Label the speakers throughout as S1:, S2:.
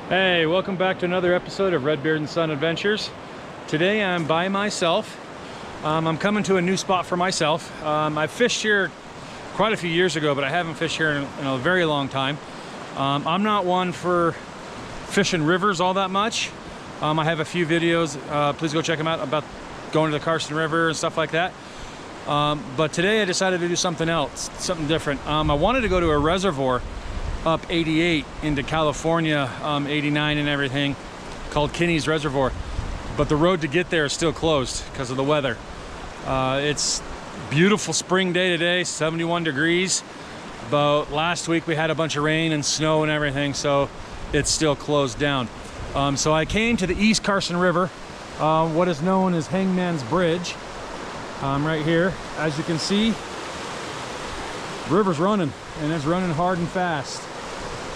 S1: Hey, welcome back to another episode of Redbeard and Son Adventures. Today I'm by myself. I'm coming to a new spot for myself. I fished here quite a few years ago, but I haven't fished here in a very long time. I'm not one for fishing rivers all that much. I have a few videos, please go check them out, about going to the Carson River and stuff like that. But today I decided to do something else, something different. I wanted to go to a reservoir up 88 into California, 89 and everything, called Kinney's Reservoir, but the road to get there is still closed because of the weather. It's beautiful spring day today, 71 degrees, but last week we had a bunch of rain and snow and everything, so it's still closed down. So I came to the East Carson River, what is known as Hangman's Bridge. Right here, as you can see, the river's running, and it's running hard and fast.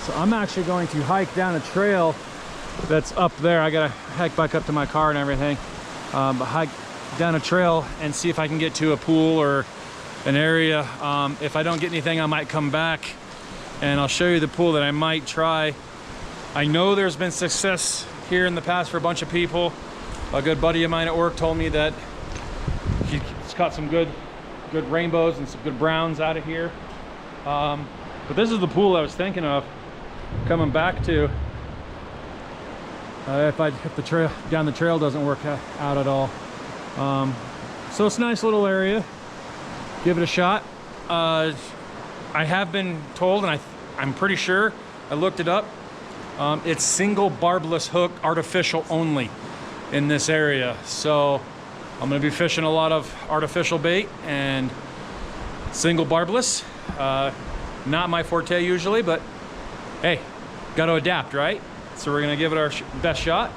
S1: So I'm actually going to hike down a trail that's up there. I gotta hike back up to my car and everything, but hike down a trail and see if I can get to a pool or an area. If I don't get anything, I might come back and I'll show you the pool that I might try. I know there's been success here in the past for a bunch of people. A good buddy of mine at work told me that he's caught some good rainbows and some good browns out of here. But this is the pool I was thinking of coming back to if the trail down the trail doesn't work out at all. So it's a nice little area. Give it a shot. I have been told, and I'm pretty sure, I looked it up, it's single barbless hook, artificial only in this area. So I'm going to be fishing a lot of artificial bait and single barbless. Not my forte usually, but hey, got to adapt, right? So we're going to give it our best shot.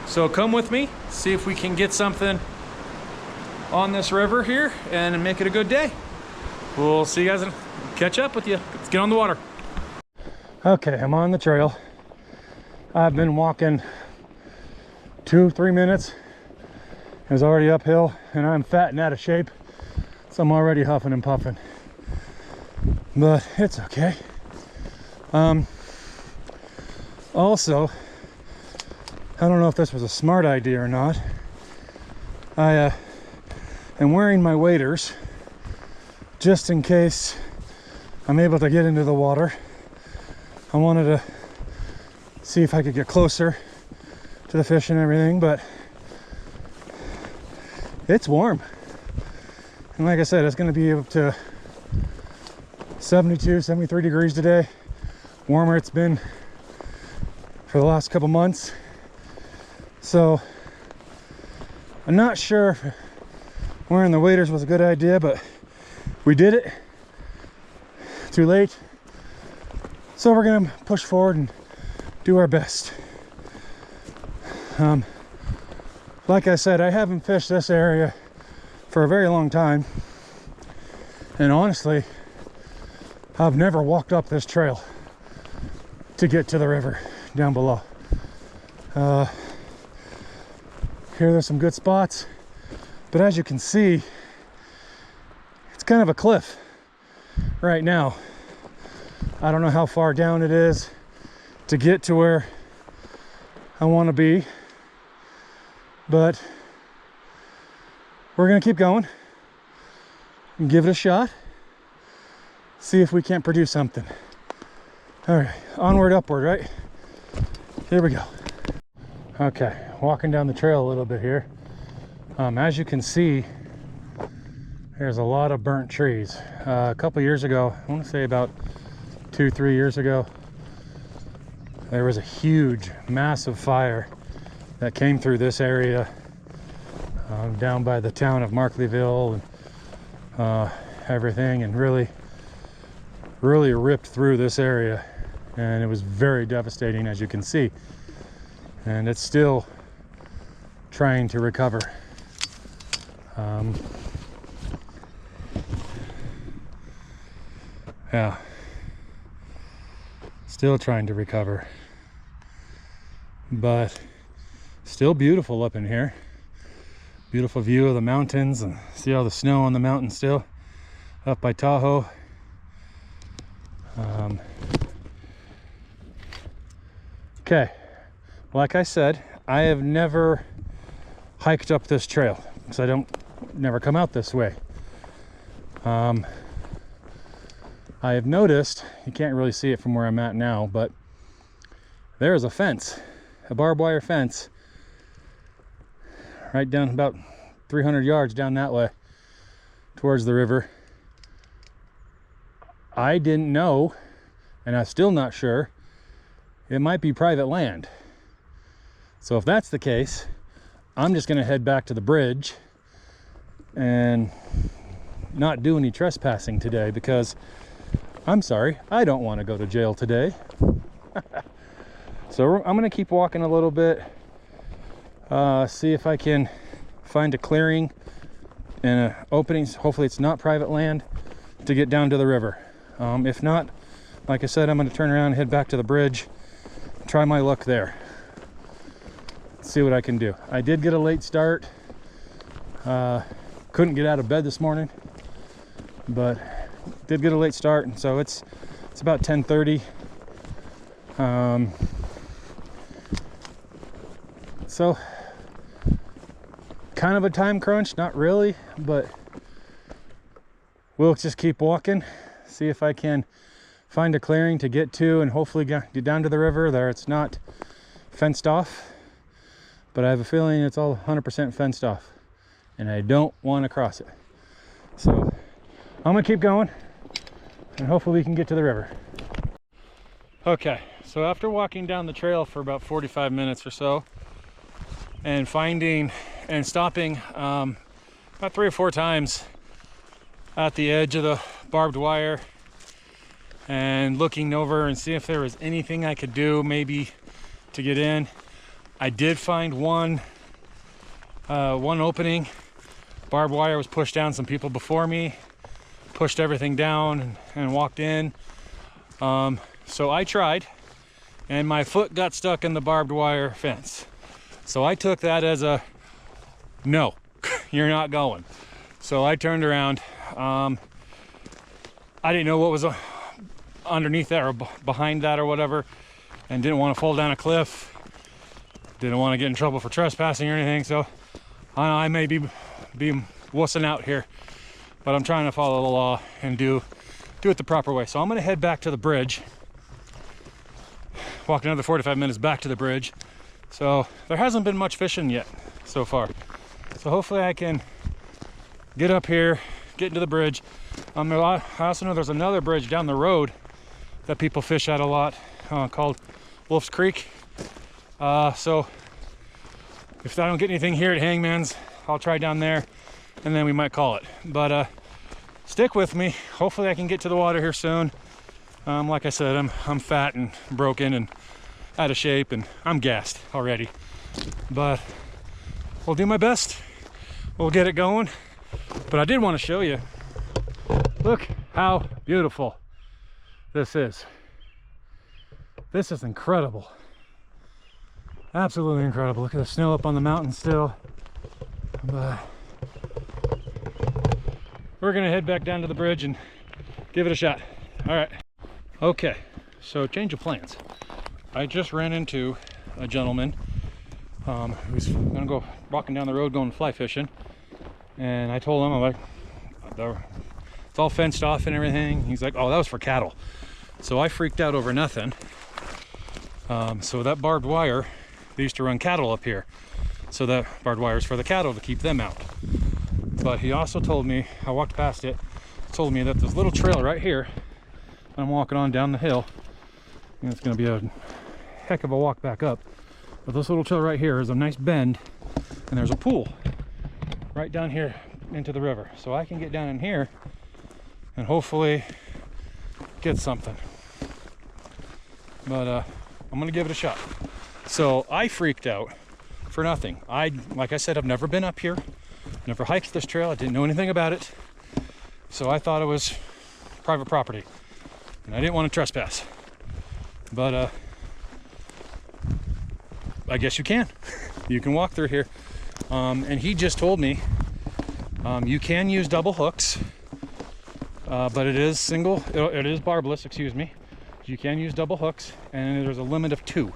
S1: So come with me, see if we can get something on this river here and make it a good day. We'll see you guys and catch up with you. Let's get on the water. Okay, I'm on the trail. I've been walking 2-3 minutes. It was already uphill and I'm fat and out of shape, so I'm already huffing and puffing, but it's okay. Also, I don't know if this was a smart idea or not. I am wearing my waders just in case I'm able to get into the water. I wanted to see if I could get closer to the fish and everything, but it's warm. And like I said, it's going to be up to 72, 73 degrees today. Warmer it's been for the last couple months. So I'm not sure if wearing the waders was a good idea, but we did it. Too late. So we're going to push forward and do our best. Like I said, I haven't fished this area for a very long time, and honestly, I've never walked up this trail to get to the river down below. Here there's some good spots, but as you can see, it's kind of a cliff right now. I don't know how far down it is to get to where I want to be, but we're gonna keep going and give it a shot, see if we can't produce something. All right, onward, upward, right? Here we go. Okay, walking down the trail a little bit here. As you can see, there's a lot of burnt trees. A couple years ago, I want to say about 2-3 years ago, there was a huge, massive fire that came through this area, down by the town of Markleyville and everything, and really ripped through this area, and it was very devastating, as you can see, and it's still trying to recover. Yeah, still trying to recover, but still beautiful up in here. Beautiful view of the mountains, and see all the snow on the mountain still up by Tahoe. Okay, like I said, I have never hiked up this trail because I never come out this way. I have noticed, you can't really see it from where I'm at now, but there is a fence, a barbed wire fence, right down about 300 yards down that way towards the river. I didn't know, and I'm still not sure, it might be private land. So if that's the case, I'm just gonna head back to the bridge and not do any trespassing today, because I'm sorry, I don't want to go to jail today. So I'm gonna keep walking a little bit, see if I can find a clearing and an opening. Hopefully it's not private land, to get down to the river. If not, like I said, I'm going to turn around and head back to the bridge, try my luck there, see what I can do. I did get a late start, couldn't get out of bed this morning, but did get a late start, and so it's about 10:30. So kind of a time crunch, not really, but we'll just keep walking, see if I can find a clearing to get to, and hopefully get down to the river. There, it's not fenced off, but I have a feeling it's all 100% fenced off, and I don't want to cross it. So I'm gonna keep going, and hopefully we can get to the river. Okay, so after walking down the trail for about 45 minutes or so, and finding and stopping about 3 or 4 times at the edge of the barbed wire and looking over and see if there was anything I could do maybe to get in, I did find one opening. Barbed wire was pushed down. Some people before me pushed everything down and walked in. So I tried, and my foot got stuck in the barbed wire fence. So I took that as a no, you're not going. So I turned around. I didn't know what was underneath that or behind that or whatever, and didn't want to fall down a cliff. Didn't want to get in trouble for trespassing or anything. So I may be wussing out here, but I'm trying to follow the law and do it the proper way. So I'm going to head back to the bridge, walk another 45 minutes back to the bridge. So there hasn't been much fishing yet so far. So hopefully I can get up here, get into the bridge. I also know there's another bridge down the road that people fish at a lot, called Wolf's Creek. So if I don't get anything here at Hangmans, I'll try down there, and then we might call it. But stick with me. Hopefully I can get to the water here soon. Like I said, I'm fat and broken and out of shape, and I'm gassed already. But we'll do my best. We'll get it going. But I did want to show you. Look how beautiful this is. This is incredible. Absolutely incredible. Look at the snow up on the mountain still. But we're gonna head back down to the bridge and give it a shot. All right. Okay, so change of plans. I just ran into a gentleman who's gonna go walking down the road going fly fishing, and I told him, I'm like, it's all fenced off and everything. He's like, oh, that was for cattle. So I freaked out over nothing. So that barbed wire, they used to run cattle up here, so that barbed wire is for the cattle to keep them out. But he also told me, I walked past it, told me that this little trail right here I'm walking on down the hill, and it's going to be a heck of a walk back up, but this little trail right here is a nice bend, and there's a pool right down here into the river, so I can get down in here and hopefully get something. But I'm gonna give it a shot. So I freaked out for nothing. Like I said, I've never been up here, never hiked this trail, I didn't know anything about it, so I thought it was private property and I didn't want to trespass. But I guess you can. You can walk through here. And he just told me you can use double hooks, but it is it is barbless, excuse me. You can use double hooks, and there's a limit of 2.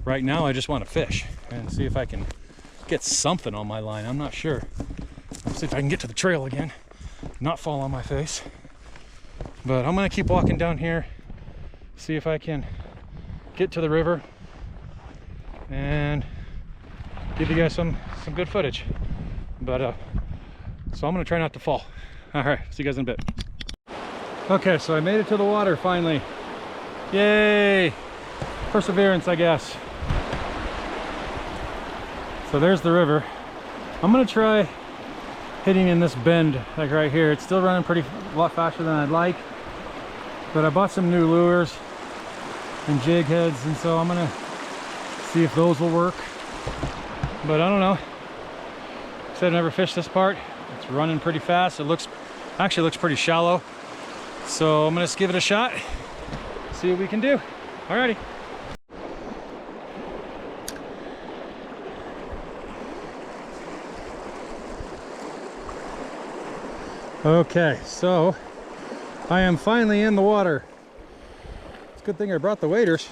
S1: right now I just want to fish and see if I can get something on my line. I'm not sure. Let's see if I can get to the trail again, not fall on my face. But I'm gonna keep walking down here, see if I can get to the river and give you guys some good footage. But so I'm gonna try not to fall. All right, see you guys in a bit. Okay, so I made it to the water finally. Yay! Perseverance, I guess. So there's the river. I'm gonna try hitting in this bend, like right here. It's still running a lot faster than I'd like, but I bought some new lures and jig heads, and so I'm gonna see if those will work. But I don't know. Said I've never fished this part. It's running pretty fast. It actually looks pretty shallow. So I'm gonna just give it a shot, see what we can do. Alrighty. Okay, so I am finally in the water. It's a good thing I brought the waders.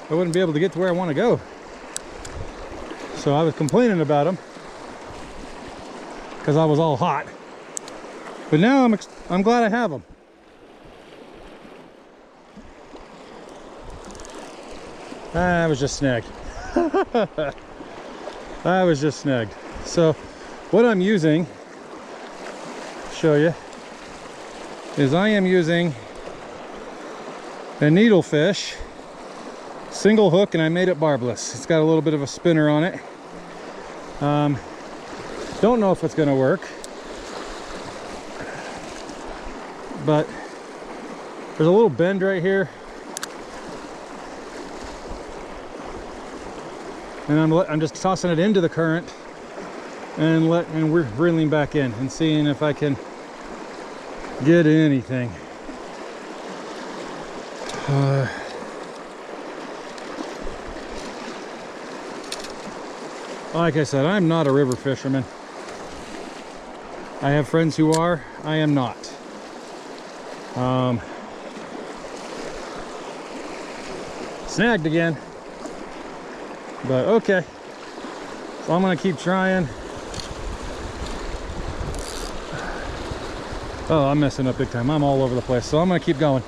S1: I wouldn't be able to get to where I want to go. So I was complaining about them because I was all hot. But now I'm glad I have them. I was just snagged. I was just snagged. So what I'm using, show you, is I am using a needlefish single hook, and I made it barbless. It's got a little bit of a spinner on it. Don't know if it's going to work, but there's a little bend right here, and I'm just tossing it into the current and we're reeling back in and seeing if I can get anything. Like I said, I'm not a river fisherman. I have friends who are. I am not. Snagged again. But okay. So I'm gonna keep trying. Oh, I'm messing up big time. I'm all over the place. So I'm gonna keep going.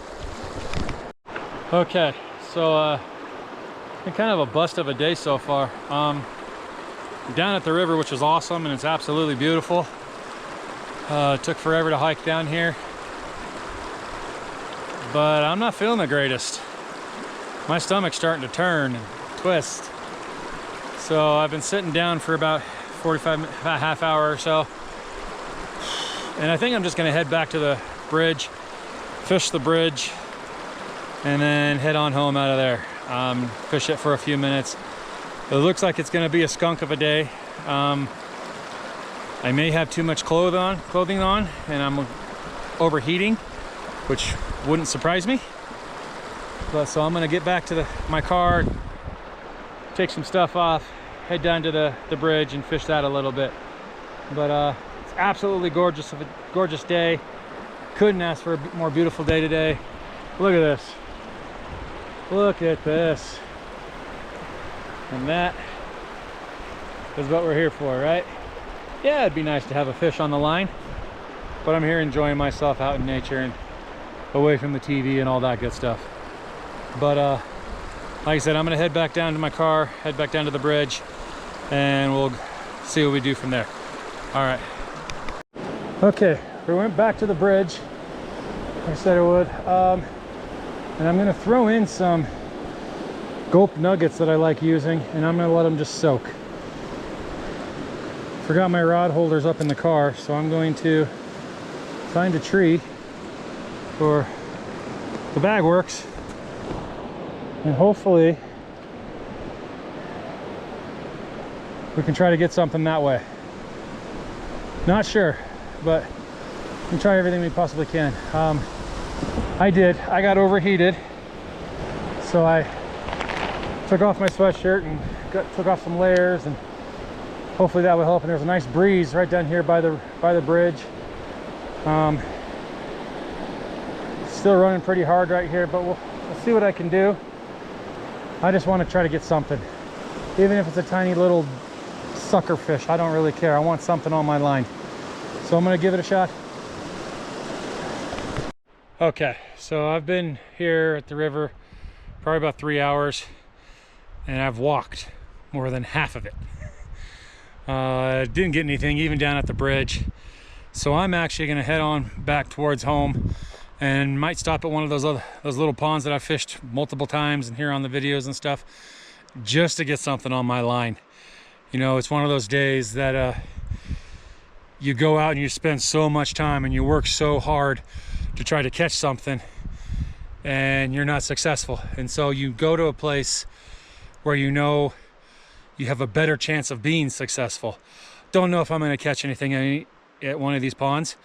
S1: Okay, so been kind of a bust of a day so far. Down at the river, which is awesome, and it's absolutely beautiful. It took forever to hike down here, but I'm not feeling the greatest. My stomach's starting to turn and twist. So I've been sitting down for about a half hour or so, and I think I'm just gonna head back to the bridge, fish the bridge, and then head on home out of there. Fish it for a few minutes. It looks like it's gonna be a skunk of a day. I may have too much clothing on, and I'm overheating, which wouldn't surprise me. But so I'm gonna get back to my car, take some stuff off, head down to the bridge and fish that a little bit. But it's absolutely gorgeous, a gorgeous day. Couldn't ask for a more beautiful day today. Look at this. Look at this. And that is what we're here for, right? Yeah, it'd be nice to have a fish on the line, but I'm here enjoying myself out in nature and away from the TV and all that good stuff. But like I said, I'm gonna head back down to my car, head back down to the bridge, and we'll see what we do from there. All right. Okay, we went back to the bridge, like I said I would, and I'm gonna throw in some gulp nuggets that I like using, and I'm gonna let them just soak. Forgot my rod holders up in the car, so I'm going to find a tree where the bag works, and hopefully we can try to get something that way. Not sure, but we can try everything we possibly can. I got overheated, so I took off my sweatshirt and took off some layers, and hopefully that will help. And there's a nice breeze right down here by the bridge. Still running pretty hard right here, but we'll see what I can do. I just want to try to get something. Even if it's a tiny little sucker fish, I don't really care. I want something on my line. So I'm gonna give it a shot. Okay, so I've been here at the river probably about 3 hours, and I've walked more than half of it. Didn't get anything even down at the bridge. So I'm actually gonna head on back towards home and might stop at one of those little ponds that I've fished multiple times and here on the videos and stuff, just to get something on my line. You know, it's one of those days that you go out and you spend so much time and you work so hard to try to catch something and you're not successful. And so you go to a place where you know you have a better chance of being successful. Don't know if I'm gonna catch anything at one of these ponds,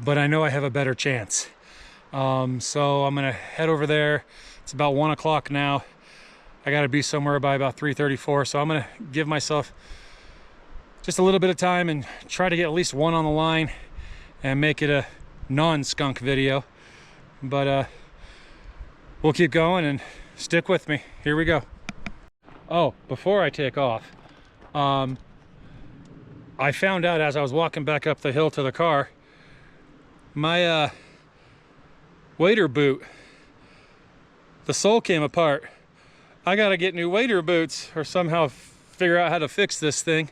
S1: but I know I have a better chance. So I'm gonna head over there. It's about 1 o'clock now. I gotta be somewhere by about 3:34. So I'm gonna give myself just a little bit of time and try to get at least one on the line and make it a non-skunk video. But we'll keep going and stick with me. Here we go. Oh, before I take off, I found out as I was walking back up the hill to the car, my wader boot, the sole came apart. I gotta get new wader boots or somehow figure out how to fix this thing.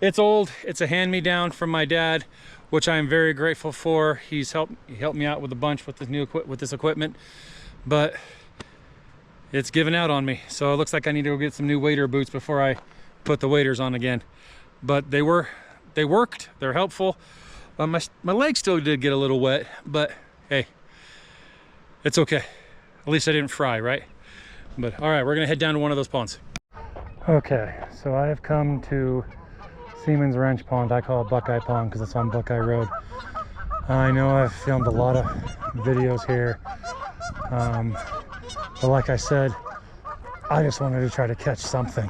S1: It's old. It's a hand-me-down from my dad, which I am very grateful for. He helped me out with a bunch with this equipment, but it's given out on me. So it looks like I need to go get some new wader boots before I put the waders on again. But they worked. They're helpful. My leg still did get a little wet, but hey, it's okay. At least I didn't fry, right? But all right, we're gonna head down to one of those ponds. Okay, so I have come to Seaman's Wrench Pond. I call it Buckeye Pond because it's on Buckeye Road. I know I've filmed a lot of videos here, but like I said, I just wanted to try to catch something.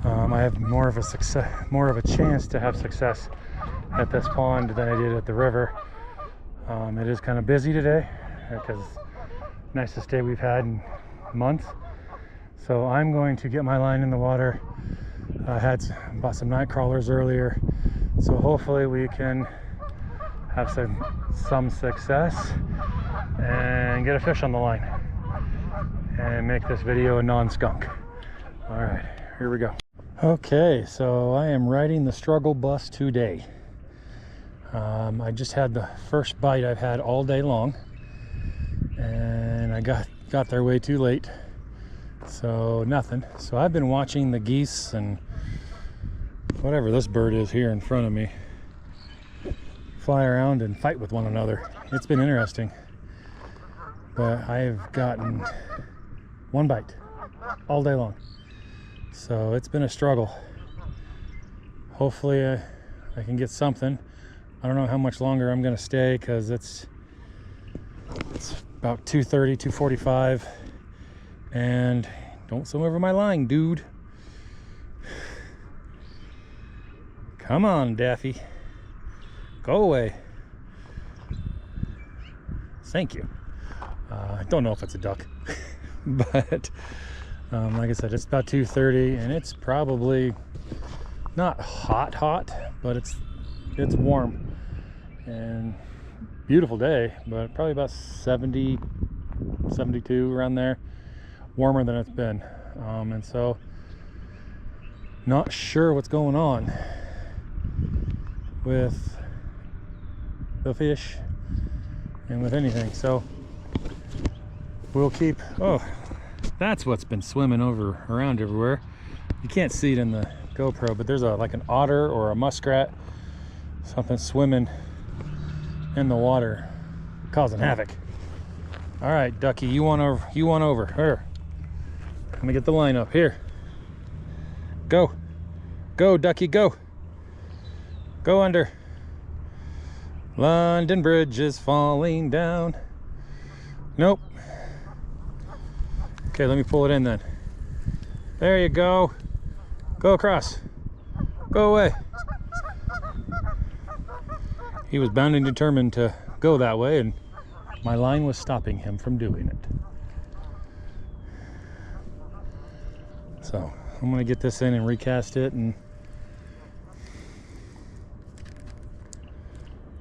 S1: I have more of a chance to have success at this pond than I did at the river. It is kind of busy today because nicest day we've had in months. So I'm going to get my line in the water. I bought some night crawlers earlier, so hopefully we can have some success and get a fish on the line and make this video a non-skunk. All right, here we go. Okay, so I am riding the struggle bus today. I just had the first bite I've had all day long, and I got there way too late, so nothing. So I've been watching the geese and whatever this bird is here in front of me fly around and fight with one another. It's been interesting, but I've gotten one bite all day long, so it's been a struggle. Hopefully I can get something. I don't know how much longer I'm gonna stay because it's about 2:30, 2:45, and don't swim over my line, dude. Come on, Daffy. Go away. Thank you. I don't know if it's a duck, but like I said, it's about 2:30, and it's probably not hot, but it's warm and beautiful day, but probably about 70, 72 around there, warmer than it's been. And so not sure what's going on with the fish and with anything, so we'll keep. Oh, that's what's been swimming around everywhere. You can't see it in the GoPro, but there's like an otter or a muskrat, something swimming in the water, causing havoc. All right, ducky, you want over here. Let me get the line up here. Go ducky, go under. London Bridge is falling down. Nope. Okay, let me pull it in then. There you go. Go across. Go away. He was bound and determined to go that way, and My line was stopping him from doing it. So I'm gonna get this in and recast it and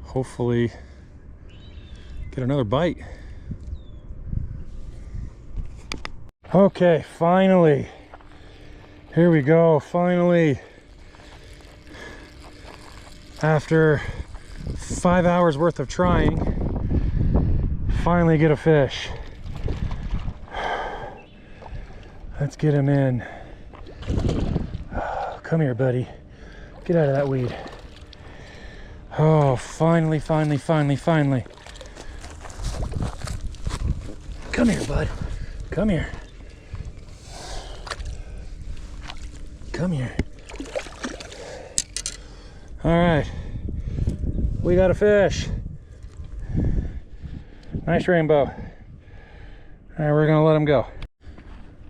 S1: hopefully get another bite. Okay, finally. Here we go, finally. After 5 hours worth of trying, finally get a fish. Let's get him in. Come here, buddy. Get out of that weed. Oh, finally, finally, finally, finally. Come here, bud. Come here. Come here. All right. We got a fish. Nice rainbow. All right, we're gonna let him go.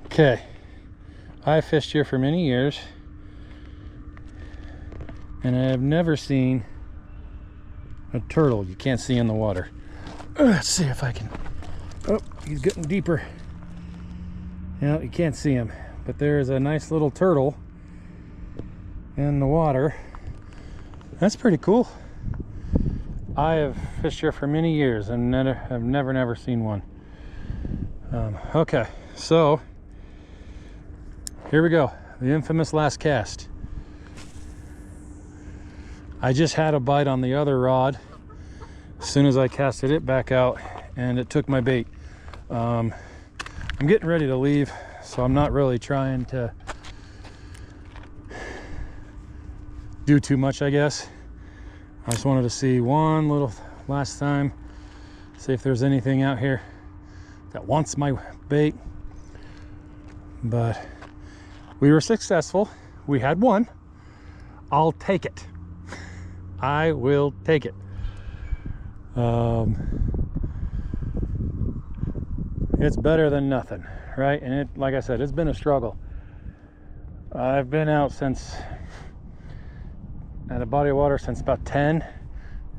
S1: Okay. I fished here for many years, and I have never seen a turtle you can't see in the water. Let's see if I can. Oh, he's getting deeper. Yeah, you can't see him, but there is a nice little turtle in the water. That's pretty cool. I have fished here for many years and have never seen one. Okay, so here we go. The infamous last cast. I just had a bite on the other rod as soon as I casted it back out, and it took my bait. I'm getting ready to leave, so I'm not really trying to do too much, I guess. I just wanted to see one little last time, see if there's anything out here that wants my bait. But we were successful. We had one. I'll take it. I will take it. It's better than nothing, right? And it, like I said, it's been a struggle. I've been out since at a body of water since about 10.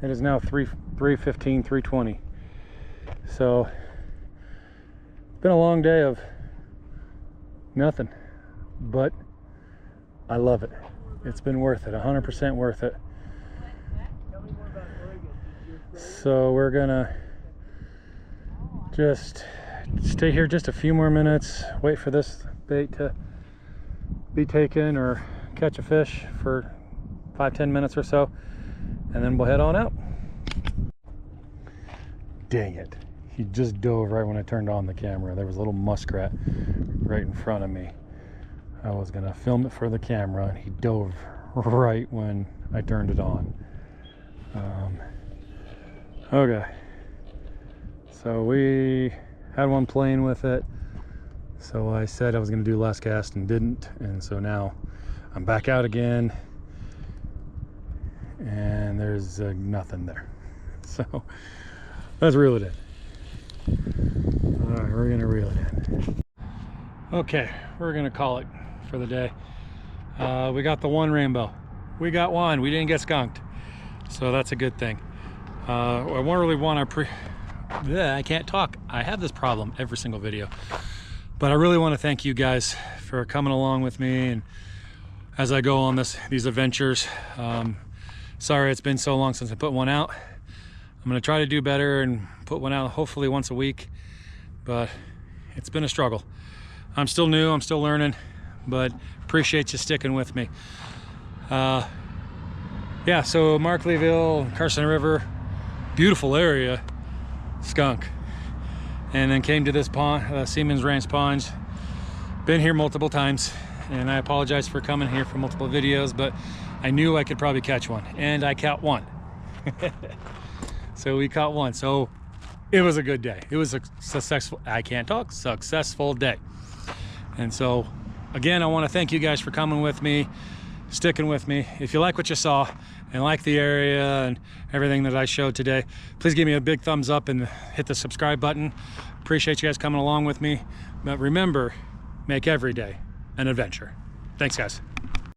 S1: It is now 3:15, 3:20. So it's been a long day of nothing, but I love it. It's been worth it, 100% worth it. So we're gonna just stay here just a few more minutes, wait for this bait to be taken or catch a fish for 5-10 minutes or so, and then we'll head on out. Dang it, he just dove right when I turned on the camera. There was a little muskrat right in front of me. I was gonna film it for the camera, and he dove right when I turned it on. Okay, so we had one playing with it, so I said I was gonna do last cast and didn't, and so now I'm back out again, and there's nothing there. So let's reel it in. All right, we're gonna reel it in. Okay, we're gonna call it for the day. We got the one rainbow. We got one. We didn't get skunked, so that's a good thing. I really want to I can't talk. I have this problem every single video, but I really want to thank you guys for coming along with me and as I go on these adventures. Sorry it's been so long since I put one out. I'm gonna try to do better and put one out hopefully once a week, but it's been a struggle. I'm still new, I'm still learning, but appreciate you sticking with me. Yeah, so Markleyville, Carson River, beautiful area, skunk. And then came to this pond, Seaman's Ranch Ponds. Been here multiple times, and I apologize for coming here for multiple videos, but I knew I could probably catch one, and I caught one. So we caught one, so it was a good day. It was a successful, I can't talk, successful day. And so again, I want to thank you guys for coming with me, sticking with me. If you like what you saw and like the area and everything that I showed today, please give me a big thumbs up and hit the subscribe button. Appreciate you guys coming along with me. But remember, make every day an adventure. Thanks, guys.